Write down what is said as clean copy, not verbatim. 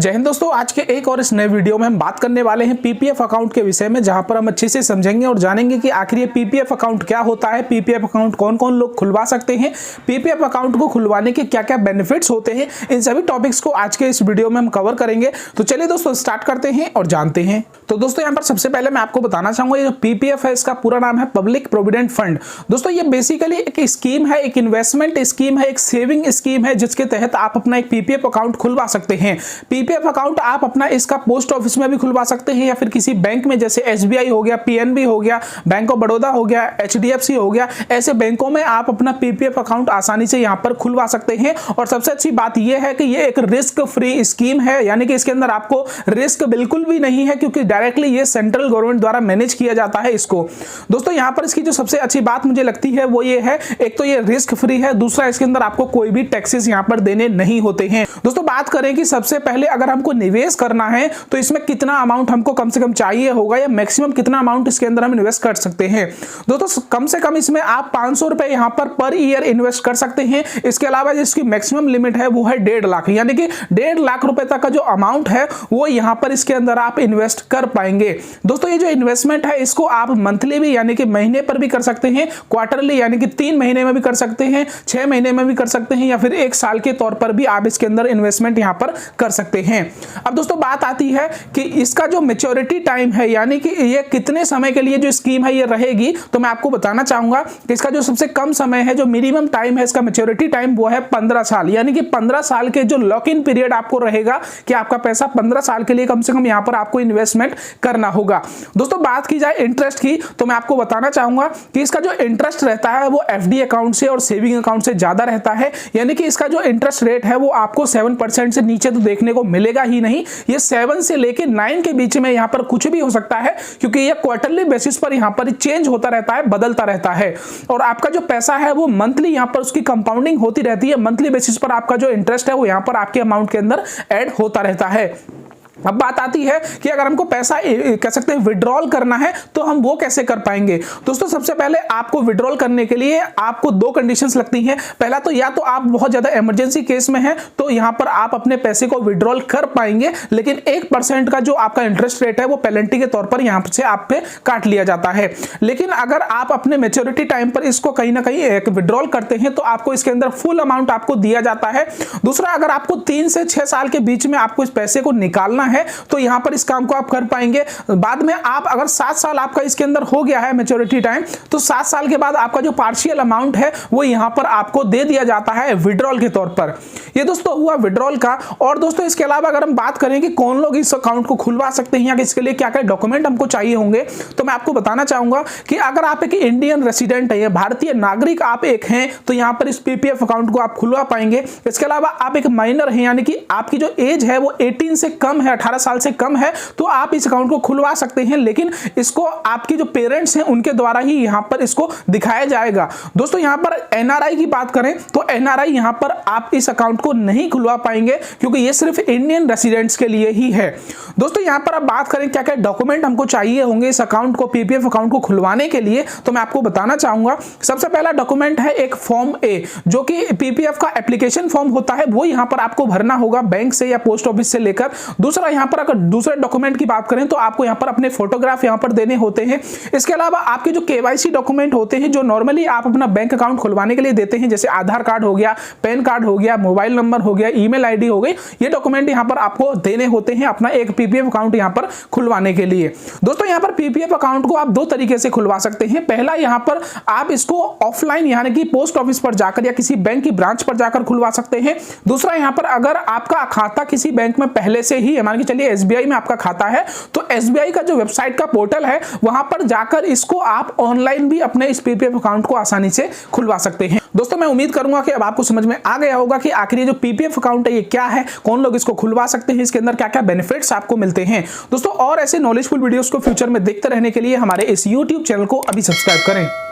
जय हिंद दोस्तों, आज के एक और इस नए वीडियो में हम बात करने वाले हैं पीपीएफ अकाउंट के विषय में, जहां पर हम अच्छे से समझेंगे और जानेंगे कि आखिर ये पीपीएफ अकाउंट क्या होता है, पीपीएफ अकाउंट कौन कौन लोग खुलवा सकते हैं, पीपीएफ अकाउंट को खुलवाने के क्या क्या बेनिफिट्स होते हैं। इन सभी टॉपिक्स को आज के इस वीडियो में हम कवर करेंगे। तो चलिए दोस्तों स्टार्ट करते हैं और जानते हैं। तो दोस्तों यहाँ पर सबसे पहले मैं आपको बताना चाहूंगा, ये जो पीपीएफ है इसका पूरा नाम है पब्लिक प्रोविडेंट फंड। दोस्तों ये बेसिकली एक स्कीम है, एक इन्वेस्टमेंट स्कीम है, एक सेविंग स्कीम है, जिसके तहत आप अपना एक पीपीएफ अकाउंट खुलवा सकते हैं। पीपीएफ अकाउंट आप अपना इसका पोस्ट ऑफिस में भी खुलवा सकते हैं या फिर किसी बैंक में, जैसे एसबीआई हो गया, पीएनबी हो गया, बैंक ऑफ बड़ौदा हो गया, एचडीएफसी हो गया, ऐसे बैंकों में आप अपना पीपीएफ अकाउंट आसानी से यहां पर खुलवा सकते हैं। और सबसे अच्छी बात यह है कि ये एक रिस्क फ्री स्कीम है, यानी कि इसके अंदर आपको रिस्क बिल्कुल भी नहीं है, क्योंकि डायरेक्टली ये सेंट्रल गवर्नमेंट द्वारा मैनेज किया जाता है इसको। दोस्तों यहां पर इसकी जो सबसे अच्छी बात मुझे लगती है वो ये है, एक तो ये रिस्क फ्री है, दूसरा इसके अंदर आपको कोई भी टैक्सेस यहां पर देने नहीं होते हैं। दोस्तों बात करें कि सबसे पहले अगर हमको निवेश करना है तो इसमें कितना अमाउंट हमको कम से कम चाहिए होगा, या मैक्सिमम कितना अमाउंट इसके अंदर हम इन्वेस्ट कर सकते हैं। दोस्तों कम से कम इसमें आप 500 रुपए यहां पर ईयर इन्वेस्ट कर सकते हैं। इसके अलावा जिसकी मैक्सिमम लिमिट है वो है 1.5 लाख, यानी कि 1.5 लाख रुपए तक का जो अमाउंट है वो यहां पर इसके अंदर आप इन्वेस्ट कर पाएंगे। दोस्तों ये जो इन्वेस्टमेंट है इसको आप मंथली भी यानी कि महीने पर भी कर सकते हैं, क्वार्टरली यानी कि 3 महीने में भी कर सकते हैं, 6 महीने में भी कर सकते हैं, या फिर 1 साल के तौर पर भी आप इसके अंदर इन्वेस्टमेंट यहां पर कर सकते हैं। अब दोस्तों बात आती है कि इसका जो मैच्योरिटी टाइम है, यानी कि ये कितने समय के लिए जो स्कीम है ये रहेगी, तो मैं आपको बताना चाहूंगा कि इसका जो सबसे कम समय है, जो मिनिमम टाइम है इसका मैच्योरिटी टाइम, वो है 15 साल। यानी कि 15 साल के जो लॉक इन पीरियड आपको रहेगा कि आपका पैसा 15 साल के लिए कम से कम यहां पर आपको इन्वेस्टमेंट करना होगा। दोस्तों बात की जाए इंटरेस्ट की, तो मैं आपको बताना चाहूंगा कि इसका जो इंटरेस्ट रहता है वो एफडी अकाउंट से और सेविंग अकाउंट से ज्यादा रहता है। यानी कि इसका जो इंटरेस्ट रेट है वो आपको 7% से नीचे तो देखने को मिलेगा ही नहीं। ये 7 से लेके 9 के बीच में यहां पर कुछ भी हो सकता है, क्योंकि ये क्वार्टरली बेसिस पर यहां पर चेंज होता रहता है, बदलता रहता है। और आपका जो पैसा है वो मंथली यहां पर उसकी कंपाउंडिंग होती रहती है, मंथली बेसिस पर आपका जो इंटरेस्ट है वो यहां पर आपके अमाउंट के अंदर ऐड होता रहता है। अब बात आती है कि अगर हमको पैसा कह सकते हैं विड्रॉल करना है तो हम वो कैसे कर पाएंगे। दोस्तों सबसे पहले आपको विड्रॉल करने के लिए आपको 2 कंडीशंस लगती हैं। पहला तो या तो आप बहुत ज्यादा इमरजेंसी केस में हैं तो यहां पर आप अपने पैसे को विड्रॉल कर पाएंगे, लेकिन 1% का जो आपका इंटरेस्ट रेट है वो पेनल्टी के तौर पर यहां से आप पे काट लिया जाता है। लेकिन अगर आप अपने मैच्योरिटी टाइम पर इसको कहीं ना कहीं विड्रॉल करते हैं तो आपको इसके अंदर फुल अमाउंट आपको दिया जाता है। दूसरा, अगर आपको 3 से 6 साल के बीच में आपको इस पैसे को निकालना है तो यहां पर इस काम को आप कर पाएंगे। बाद में आप अगर 7 साल आपका इसके अंदर हो गया है मैच्योरिटी टाइम, तो 7 साल के बाद आपका जो पार्शियल अमाउंट है वो यहां पर आपको दे दिया जाता है विड्रॉल के तौर पर। ये दोस्तों हुआ विड्रॉल का। और दोस्तों इसके अलावा अगर हम बात करें कि कौन लोग इस अकाउंट को खुलवा सकते हैं या इसके लिए क्या क्या डॉक्यूमेंट हमको चाहिए होंगे, तो मैं आपको बताना चाहूंगा कि अगर आप एक इंडियन रेसिडेंट है, भारतीय नागरिक आप एक हैं, तो यहां पर इस पीपीएफ अकाउंट को आप खुलवा पाएंगे। इसके अलावा आप एक माइनर हैं, यानी कि आपकी जो एज है वो 18 से कम है, 18 साल से कम है, तो आप इस अकाउंट को खुलवा सकते हैं, लेकिन इसको आपके जो पेरेंट्स हैं उनके द्वारा ही यहां पर इसको दिखाया जाएगा। दोस्तों यहां पर एनआरआई की बात करें तो एनआरआई यहां पर आप इस अकाउंट को नहीं खुलवा पाएंगे, क्योंकि ये सिर्फ इंडियन रेसिडेंट्स के लिए ही है। दोस्तों यहां पर अब बात करें क्या क्या डॉक्यूमेंट हमको चाहिए होंगे इस अकाउंट को, पीपीएफ अकाउंट को खुलवाने के लिए, तो मैं आपको बताना चाहूंगा। सबसे पहला डॉक्यूमेंट है एक फॉर्म ए, जो कि पीपीएफ का एप्लीकेशन फॉर्म होता है, वो यहां पर आपको भरना होगा बैंक से या पोस्ट ऑफिस से लेकर। दूसरा, यहां पर अगर दूसरे डॉक्यूमेंट की बात करें तो आपको यहां पर अपने फोटोग्राफ यहां पर देने होते हैं। इसके अलावा आपके जो केवाईसी डॉक्यूमेंट होते हैं, जो नॉर्मली आप अपना बैंक अकाउंट खुलवाने के लिए देते हैं, जैसे आधार कार्ड हो गया, पैन कार्ड हो गया, मोबाइल नंबर हो गया, ईमेल आईडी हो गई, ये डॉक्यूमेंट यहां पर आपको देने होते हैं अपना एक पीपीएफ अकाउंट यहां पर खुलवाने के लिए। दोस्तों यहां पर पीपीएफ अकाउंट को आप 2 तरीके से खुलवा सकते हैं। पहला, यहां पर आप इसको ऑफलाइन यानी कि पोस्ट ऑफिस पर जाकर या किसी बैंक की ब्रांच पर जाकर खुलवा सकते हैं। दूसरा, यहां पर अगर आपका खाता किसी बैंक में पहले से ही, मान के चलिए एसबीआई में आपका खाता है, तो एसबीआई का जो वेबसाइट का पोर्टल है वहां पर जाकर इसको आप ऑनलाइन भी अपने इस पीपीएफ अकाउंट को आसानी से खुलवा सकते हैं। दोस्तों मैं उम्मीद करूंगा कि अब आपको समझ में आ गया होगा कि आखिर ये जो पीपीएफ अकाउंट है ये क्या है, कौन लोग इसको खुलवा सकते हैं, इसके अंदर क्या क्या बेनिफिट्स आपको मिलते हैं। दोस्तों और ऐसे नॉलेजफुल वीडियोस को फ्यूचर में देखते रहने के लिए हमारे इस यूट्यूब चैनल को अभी सब्सक्राइब करें।